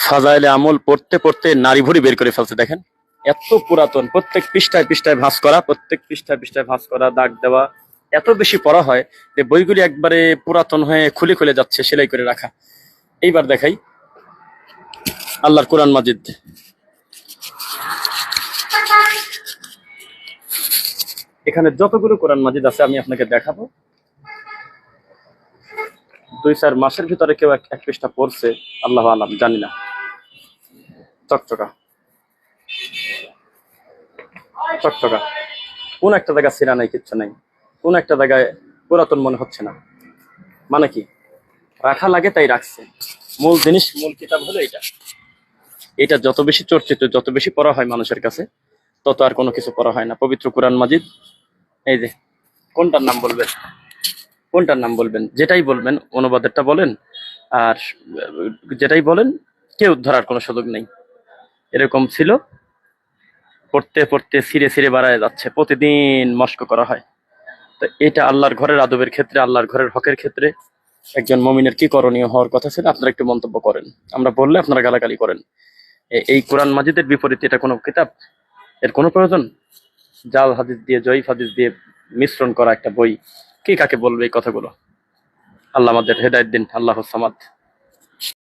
ফাজাইলে আমল পড়তে পড়তে নারী ভুঁড়ি বের করে ফেলছে দেখেন। এত পুরাতন, প্রত্যেক পৃষ্ঠায় পৃষ্ঠায় ভাঁজ করা, প্রত্যেক পৃষ্ঠায় পৃষ্ঠায় ভাঁজ করা, দাগ দেওয়া, এত বেশি পড়া হয় যে বইগুলি একবারে পুরাতন হয়ে খুলে খুলে যাচ্ছে, সেলাই করে রাখা। এইবার দেখাই আল্লাহর কোরআন মাজিদ। এখানে যতগুলো কোরআন মাজিদ আছে আমি আপনাকে দেখাবো। 2-4 মাসের ভিতরে কেউ এক পৃষ্ঠা পড়ছে, আল্লাহ আলাম, জানি না। চকচকা চকচকা, কোন একটা জায়গায় ছিঁড়া নাই, কিচ্ছু নাই, কোন একটা জায়গায় পুরাতন মনে হচ্ছে না। মানে কি, রাখা লাগে তাই রাখছে। মূল জিনিস, মূল কিতাব হলো এটা। এটা যত বেশি চর্চিত, যত বেশি পড়া হয় মানুষের কাছে, তত আর কোনো কিছু পড়া হয় না। পবিত্র কোরআন মাজিদ, এই যে, কোনটার নাম বলবেন, কোনটার নাম বলবেন, যেটাই বলবেন, অনুবাদেরটা বলেন আর যেটাই বলেন, কেউ ধরার কোনো সুযোগ নেই। এরকম ছিল, পড়তে পড়তে ছিঁড়ে ছিঁড়ে বাড়ায় যাচ্ছে, প্রতিদিন মস্ক করা হয়। তো এটা আল্লাহর ঘরের আদবের ক্ষেত্রে, আল্লাহর ঘরের হকের ক্ষেত্রে একজন মুমিনের কি করণীয় হওয়ার কথা ছিল, আপনারা একটু মন্তব্য করেন। আমরা বললে আপনারা গালাগালি করেন। এই কোরআন মাজিদের বিপরীতে এটা কোনো কিতাব? এর কোনো প্রয়োজন? জাল হাদিস দিয়ে, জয়ীফ হাদিস দিয়ে মিশ্রণ করা একটা বই, কে কাকে বলবে এই কথাগুলো? আল্লাহ আমাদের হেদায়েত দিন। আল্লাহু সামাদ।